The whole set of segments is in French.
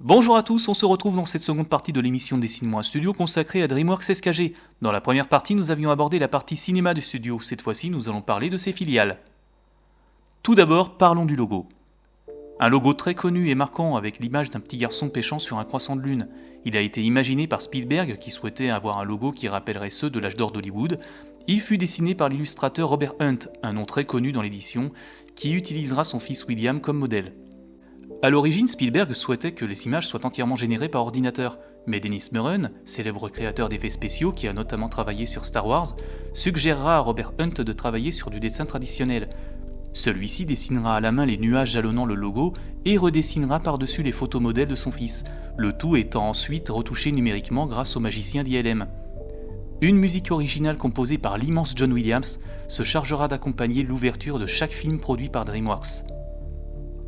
Bonjour à tous, on se retrouve dans cette seconde partie de l'émission Dessine-moi un studio consacrée à DreamWorks SKG. Dans la première partie, nous avions abordé la partie cinéma du studio. Cette fois-ci, nous allons parler de ses filiales. Tout d'abord, parlons du logo. Un logo très connu et marquant avec l'image d'un petit garçon pêchant sur un croissant de lune. Il a été imaginé par Spielberg qui souhaitait avoir un logo qui rappellerait ceux de l'âge d'or d'Hollywood. Il fut dessiné par l'illustrateur Robert Hunt, un nom très connu dans l'édition, qui utilisera son fils William comme modèle. A l'origine, Spielberg souhaitait que les images soient entièrement générées par ordinateur, mais Dennis Muren, célèbre créateur d'effets spéciaux qui a notamment travaillé sur Star Wars, suggérera à Robert Hunt de travailler sur du dessin traditionnel. Celui-ci dessinera à la main les nuages jalonnant le logo et redessinera par-dessus les photomodèles de son fils, le tout étant ensuite retouché numériquement grâce au magicien d'ILM. Une musique originale composée par l'immense John Williams se chargera d'accompagner l'ouverture de chaque film produit par DreamWorks.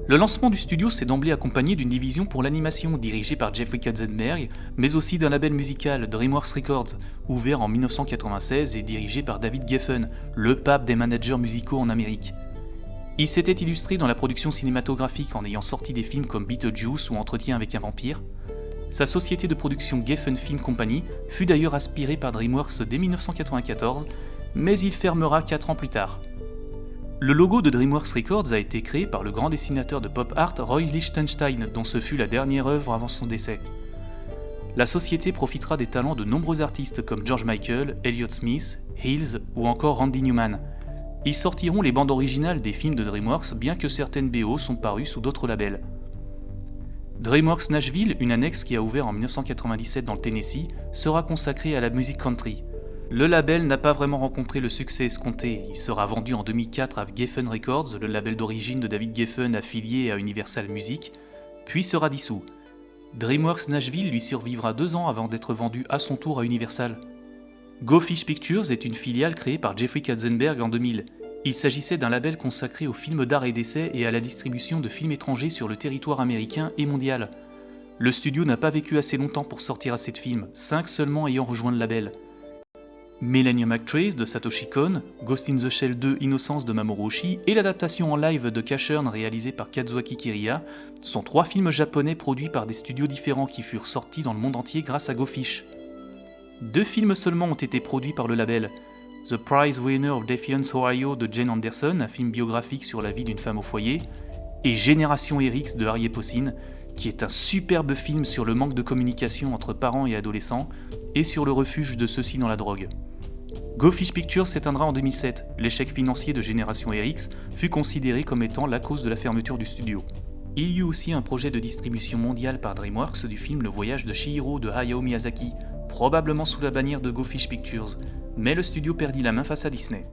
Le lancement du studio s'est d'emblée accompagné d'une division pour l'animation dirigée par Jeffrey Katzenberg, mais aussi d'un label musical, DreamWorks Records, ouvert en 1996 et dirigé par David Geffen, le pape des managers musicaux en Amérique. Il s'était illustré dans la production cinématographique en ayant sorti des films comme Beetlejuice ou Entretien avec un vampire. Sa société de production Geffen Film Company fut d'ailleurs aspirée par DreamWorks dès 1994, mais il fermera 4 ans plus tard. Le logo de DreamWorks Records a été créé par le grand dessinateur de pop art Roy Lichtenstein, dont ce fut la dernière œuvre avant son décès. La société profitera des talents de nombreux artistes comme George Michael, Elliott Smith, Hills ou encore Randy Newman. Ils sortiront les bandes originales des films de DreamWorks, bien que certaines BO sont parues sous d'autres labels. DreamWorks Nashville, une annexe qui a ouvert en 1997 dans le Tennessee, sera consacrée à la musique country. Le label n'a pas vraiment rencontré le succès escompté, il sera vendu en 2004 à Geffen Records, le label d'origine de David Geffen affilié à Universal Music, puis sera dissous. DreamWorks Nashville lui survivra 2 ans avant d'être vendu à son tour à Universal. Go Fish Pictures est une filiale créée par Jeffrey Katzenberg en 2000. Il s'agissait d'un label consacré aux films d'art et d'essai et à la distribution de films étrangers sur le territoire américain et mondial. Le studio n'a pas vécu assez longtemps pour sortir assez de films, 5 seulement ayant rejoint le label. Millennium Actress de Satoshi Kon, Ghost in the Shell 2 Innocence de Mamoru Oshii et l'adaptation en live de Cashern réalisée par Kazuaki Kiriya sont 3 films japonais produits par des studios différents qui furent sortis dans le monde entier grâce à Go Fish. 2 films seulement ont été produits par le label. The Prize Winner of Defiance Ohio de Jane Anderson, un film biographique sur la vie d'une femme au foyer, et Génération RX de Harry Possin, qui est un superbe film sur le manque de communication entre parents et adolescents et sur le refuge de ceux-ci dans la drogue. Go Fish Pictures s'éteindra en 2007. L'échec financier de Génération RX fut considéré comme étant la cause de la fermeture du studio. Il y eut aussi un projet de distribution mondiale par DreamWorks du film Le Voyage de Chihiro de Hayao Miyazaki, probablement sous la bannière de Go Fish Pictures, mais le studio perdit la main face à Disney.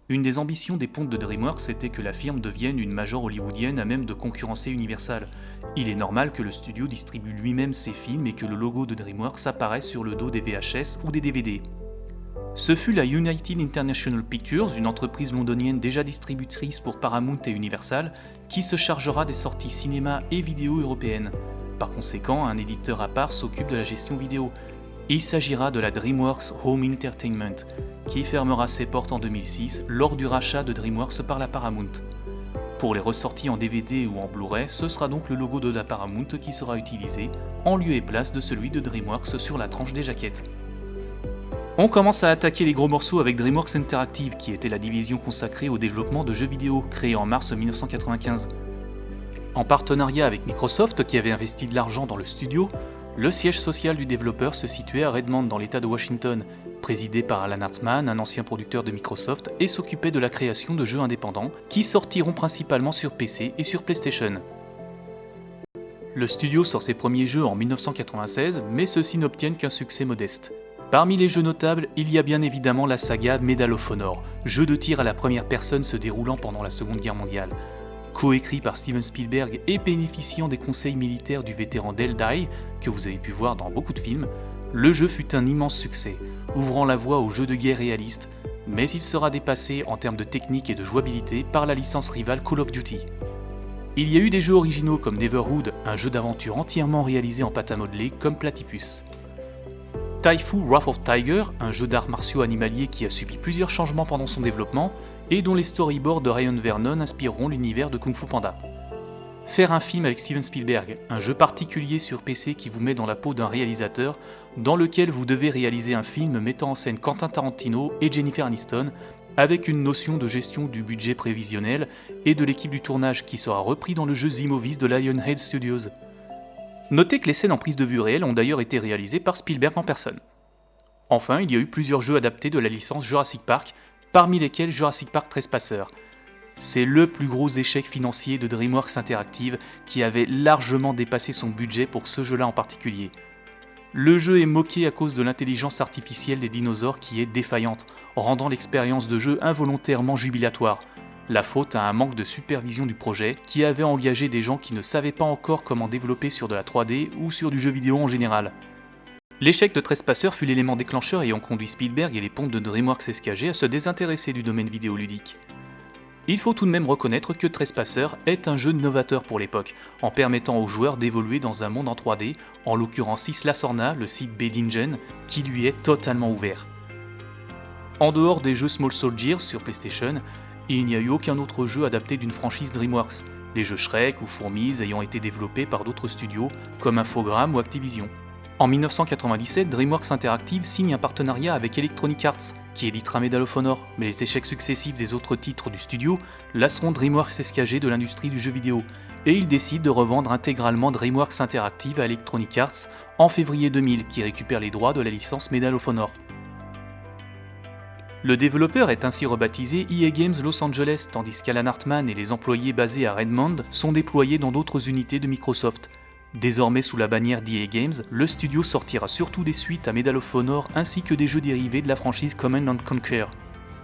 Une des ambitions des pontes de DreamWorks était que la firme devienne une major hollywoodienne à même de concurrencer Universal. Il est normal que le studio distribue lui-même ses films et que le logo de DreamWorks apparaisse sur le dos des VHS ou des DVD. Ce fut la United International Pictures, une entreprise londonienne déjà distributrice pour Paramount et Universal, qui se chargera des sorties cinéma et vidéo européennes. Par conséquent, un éditeur à part s'occupe de la gestion vidéo. Il s'agira de la DreamWorks Home Entertainment, qui fermera ses portes en 2006 lors du rachat de DreamWorks par la Paramount. Pour les ressorties en DVD ou en Blu-ray, ce sera donc le logo de la Paramount qui sera utilisé, en lieu et place de celui de DreamWorks sur la tranche des jaquettes. On commence à attaquer les gros morceaux avec DreamWorks Interactive, qui était la division consacrée au développement de jeux vidéo, créée en mars 1995. En partenariat avec Microsoft, qui avait investi de l'argent dans le studio, le siège social du développeur se situait à Redmond dans l'état de Washington, présidé par Alan Hartman, un ancien producteur de Microsoft, et s'occupait de la création de jeux indépendants, qui sortiront principalement sur PC et sur PlayStation. Le studio sort ses premiers jeux en 1996, mais ceux-ci n'obtiennent qu'un succès modeste. Parmi les jeux notables, il y a bien évidemment la saga Medal of Honor, jeu de tir à la première personne se déroulant pendant la Seconde Guerre mondiale. Coécrit par Steven Spielberg et bénéficiant des conseils militaires du vétéran Dale Dye, que vous avez pu voir dans beaucoup de films, le jeu fut un immense succès, ouvrant la voie aux jeux de guerre réalistes, mais il sera dépassé en termes de technique et de jouabilité par la licence rivale Call of Duty. Il y a eu des jeux originaux comme Neverhood, un jeu d'aventure entièrement réalisé en pâte à modeler comme Platypus. Taifu Wrath of Tiger, un jeu d'arts martiaux animaliers qui a subi plusieurs changements pendant son développement et dont les storyboards de Ryan Vernon inspireront l'univers de Kung Fu Panda. Faire un film avec Steven Spielberg, un jeu particulier sur PC qui vous met dans la peau d'un réalisateur, dans lequel vous devez réaliser un film mettant en scène Quentin Tarantino et Jennifer Aniston, avec une notion de gestion du budget prévisionnel et de l'équipe du tournage qui sera repris dans le jeu The Movies de Lionhead Studios. Notez que les scènes en prise de vue réelle ont d'ailleurs été réalisées par Spielberg en personne. Enfin, il y a eu plusieurs jeux adaptés de la licence Jurassic Park, parmi lesquels Jurassic Park Trespasser. C'est le plus gros échec financier de DreamWorks Interactive qui avait largement dépassé son budget pour ce jeu-là en particulier. Le jeu est moqué à cause de l'intelligence artificielle des dinosaures qui est défaillante, rendant l'expérience de jeu involontairement jubilatoire. La faute à un manque de supervision du projet qui avait engagé des gens qui ne savaient pas encore comment développer sur de la 3D ou sur du jeu vidéo en général. L'échec de Trespasser fut l'élément déclencheur ayant conduit Spielberg et les pontes de DreamWorks SKG à se désintéresser du domaine vidéoludique. Il faut tout de même reconnaître que Trespasser est un jeu novateur pour l'époque, en permettant aux joueurs d'évoluer dans un monde en 3D, en l'occurrence Isla Sorna, le site Bed-Ingen, qui lui est totalement ouvert. En dehors des jeux Small Soldiers sur PlayStation, il n'y a eu aucun autre jeu adapté d'une franchise DreamWorks, les jeux Shrek ou Fourmise ayant été développés par d'autres studios comme Infogrames ou Activision. En 1997, DreamWorks Interactive signe un partenariat avec Electronic Arts, qui éditera Medal of Honor, mais les échecs successifs des autres titres du studio lasseront DreamWorks SKG de l'industrie du jeu vidéo, et il décide de revendre intégralement DreamWorks Interactive à Electronic Arts en février 2000, qui récupère les droits de la licence Medal of Honor. Le développeur est ainsi rebaptisé EA Games Los Angeles, tandis qu'Alan Hartman et les employés basés à Redmond sont déployés dans d'autres unités de Microsoft. Désormais sous la bannière d'EA Games, le studio sortira surtout des suites à Medal of Honor ainsi que des jeux dérivés de la franchise Command & Conquer.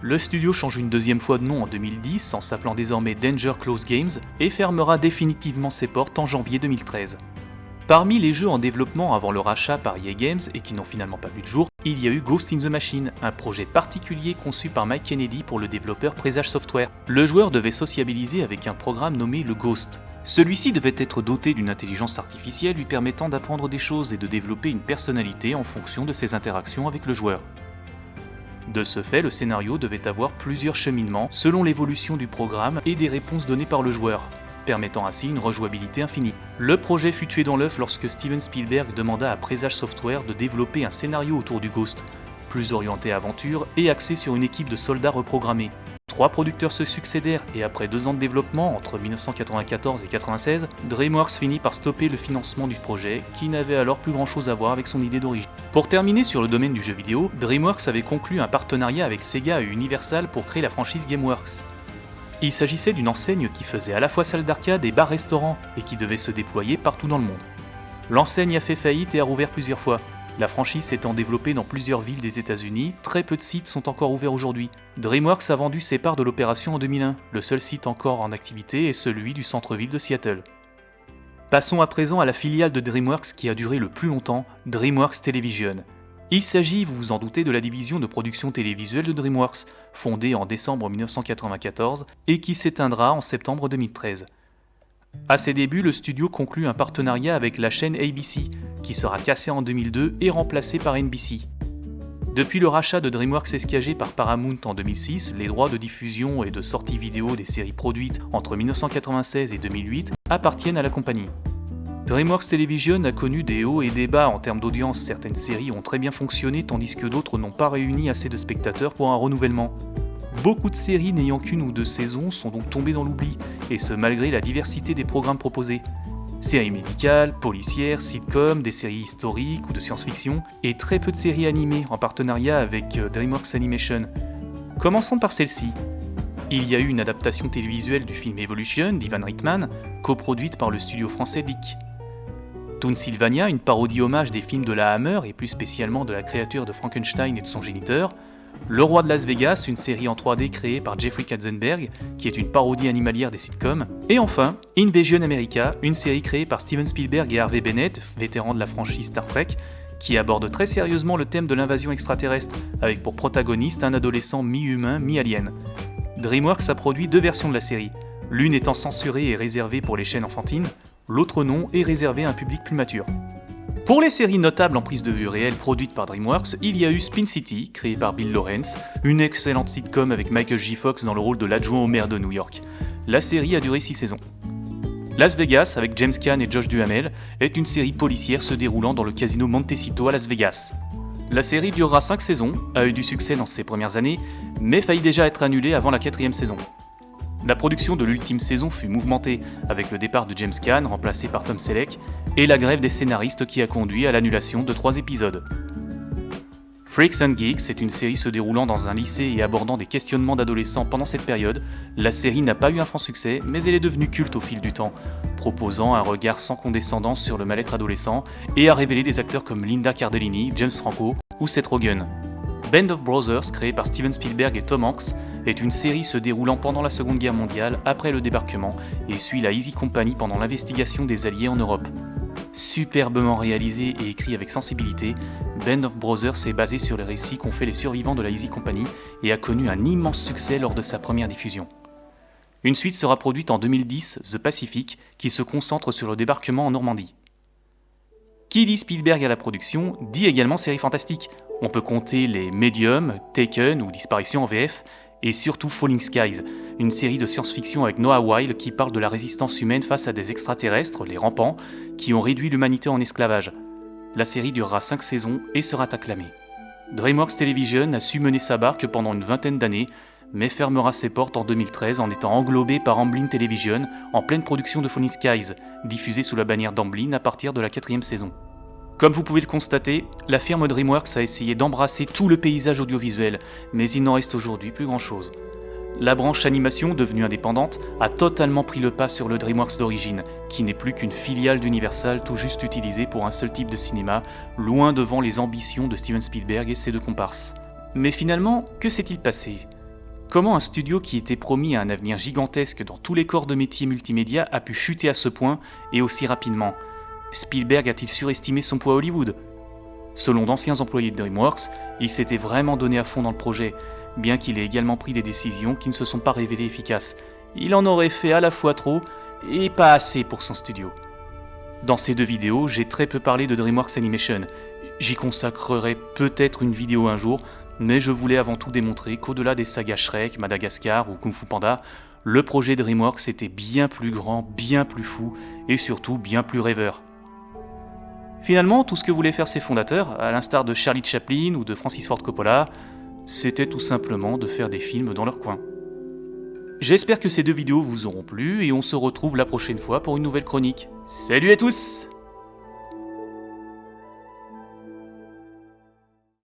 Le studio change une deuxième fois de nom en 2010 en s'appelant désormais Danger Close Games et fermera définitivement ses portes en janvier 2013. Parmi les jeux en développement avant le rachat par EA Games et qui n'ont finalement pas vu de jour, il y a eu Ghost in the Machine, un projet particulier conçu par Mike Kennedy pour le développeur Presage Software. Le joueur devait sociabiliser avec un programme nommé le Ghost. Celui-ci devait être doté d'une intelligence artificielle lui permettant d'apprendre des choses et de développer une personnalité en fonction de ses interactions avec le joueur. De ce fait, le scénario devait avoir plusieurs cheminements selon l'évolution du programme et des réponses données par le joueur, permettant ainsi une rejouabilité infinie. Le projet fut tué dans l'œuf lorsque Steven Spielberg demanda à Presage Software de développer un scénario autour du Ghost, plus orienté aventure et axé sur une équipe de soldats reprogrammés. 3 producteurs se succédèrent et après 2 ans de développement, entre 1994 et 1996, DreamWorks finit par stopper le financement du projet, qui n'avait alors plus grand chose à voir avec son idée d'origine. Pour terminer sur le domaine du jeu vidéo, DreamWorks avait conclu un partenariat avec Sega et Universal pour créer la franchise GameWorks. Il s'agissait d'une enseigne qui faisait à la fois salle d'arcade et bar-restaurant, et qui devait se déployer partout dans le monde. L'enseigne a fait faillite et a rouvert plusieurs fois. La franchise s'étant développée dans plusieurs villes des États-Unis, très peu de sites sont encore ouverts aujourd'hui. DreamWorks a vendu ses parts de l'opération en 2001, le seul site encore en activité est celui du centre-ville de Seattle. Passons à présent à la filiale de DreamWorks qui a duré le plus longtemps, DreamWorks Television. Il s'agit, vous vous en doutez, de la division de production télévisuelle de DreamWorks, fondée en décembre 1994 et qui s'éteindra en septembre 2013. À ses débuts, le studio conclut un partenariat avec la chaîne ABC, qui sera cassée en 2002 et remplacée par NBC. Depuis le rachat de DreamWorks SKG par Paramount en 2006, les droits de diffusion et de sortie vidéo des séries produites entre 1996 et 2008 appartiennent à la compagnie. DreamWorks Television a connu des hauts et des bas en termes d'audience, certaines séries ont très bien fonctionné tandis que d'autres n'ont pas réuni assez de spectateurs pour un renouvellement. Beaucoup de séries n'ayant qu'une ou 2 saisons sont donc tombées dans l'oubli, et ce malgré la diversité des programmes proposés. Séries médicales, policières, sitcoms, des séries historiques ou de science-fiction, et très peu de séries animées en partenariat avec DreamWorks Animation. Commençons par celle-ci. Il y a eu une adaptation télévisuelle du film Evolution d'Ivan Reitman, coproduite par le studio français Dick. Toon Sylvania, une parodie hommage des films de la Hammer et plus spécialement de la créature de Frankenstein et de son géniteur. Le Roi de Las Vegas, une série en 3D créée par Jeffrey Katzenberg, qui est une parodie animalière des sitcoms. Et enfin, Invasion America, une série créée par Steven Spielberg et Harvey Bennett, vétérans de la franchise Star Trek, qui aborde très sérieusement le thème de l'invasion extraterrestre, avec pour protagoniste un adolescent mi-humain, mi-alien. DreamWorks a produit 2 versions de la série, l'une étant censurée et réservée pour les chaînes enfantines, l'autre non est réservée à un public plus mature. Pour les séries notables en prise de vue réelle produites par DreamWorks, il y a eu Spin City, créée par Bill Lawrence, une excellente sitcom avec Michael J. Fox dans le rôle de l'adjoint au maire de New York. La série a duré 6 saisons. Las Vegas, avec James Caan et Josh Duhamel, est une série policière se déroulant dans le casino Montecito à Las Vegas. La série durera 5 saisons, a eu du succès dans ses premières années, mais faillit déjà être annulée avant la 4e saison. La production de l'ultime saison fut mouvementée, avec le départ de James Caan, remplacé par Tom Selleck, et la grève des scénaristes qui a conduit à l'annulation de 3 épisodes. Freaks and Geeks est une série se déroulant dans un lycée et abordant des questionnements d'adolescents pendant cette période. La série n'a pas eu un franc succès, mais elle est devenue culte au fil du temps, proposant un regard sans condescendance sur le mal-être adolescent et a révélé des acteurs comme Linda Cardellini, James Franco ou Seth Rogen. Band of Brothers, créé par Steven Spielberg et Tom Hanks, est une série se déroulant pendant la Seconde Guerre mondiale après le débarquement et suit la Easy Company pendant l'investigation des Alliés en Europe. Superbement réalisé et écrit avec sensibilité, Band of Brothers est basé sur les récits qu'ont fait les survivants de la Easy Company et a connu un immense succès lors de sa première diffusion. Une suite sera produite en 2010, The Pacific, qui se concentre sur le débarquement en Normandie. Qui dit Spielberg à la production, dit également série fantastique. On peut compter les Medium, Taken ou Disparition en VF, et surtout Falling Skies, une série de science-fiction avec Noah Wyle qui parle de la résistance humaine face à des extraterrestres, les rampants, qui ont réduit l'humanité en esclavage. La série durera 5 saisons et sera acclamée. DreamWorks Television a su mener sa barque pendant une vingtaine d'années, mais fermera ses portes en 2013 en étant englobée par Amblin Television en pleine production de Falling Skies, diffusée sous la bannière d'Amblin à partir de la 4e saison. Comme vous pouvez le constater, la firme DreamWorks a essayé d'embrasser tout le paysage audiovisuel, mais il n'en reste aujourd'hui plus grand-chose. La branche animation, devenue indépendante, a totalement pris le pas sur le DreamWorks d'origine, qui n'est plus qu'une filiale d'Universal tout juste utilisée pour un seul type de cinéma, loin devant les ambitions de Steven Spielberg et ses 2 comparses. Mais finalement, que s'est-il passé ? Comment un studio qui était promis à un avenir gigantesque dans tous les corps de métier multimédia a pu chuter à ce point et aussi rapidement ? Spielberg a-t-il surestimé son poids à Hollywood ? Selon d'anciens employés de DreamWorks, il s'était vraiment donné à fond dans le projet, bien qu'il ait également pris des décisions qui ne se sont pas révélées efficaces. Il en aurait fait à la fois trop et pas assez pour son studio. Dans ces 2 vidéos, j'ai très peu parlé de DreamWorks Animation. J'y consacrerai peut-être une vidéo un jour, mais je voulais avant tout démontrer qu'au-delà des sagas Shrek, Madagascar ou Kung Fu Panda, le projet DreamWorks était bien plus grand, bien plus fou et surtout bien plus rêveur. Finalement, tout ce que voulaient faire ses fondateurs, à l'instar de Charlie Chaplin ou de Francis Ford Coppola, c'était tout simplement de faire des films dans leur coin. J'espère que ces 2 vidéos vous auront plu et on se retrouve la prochaine fois pour une nouvelle chronique. Salut à tous!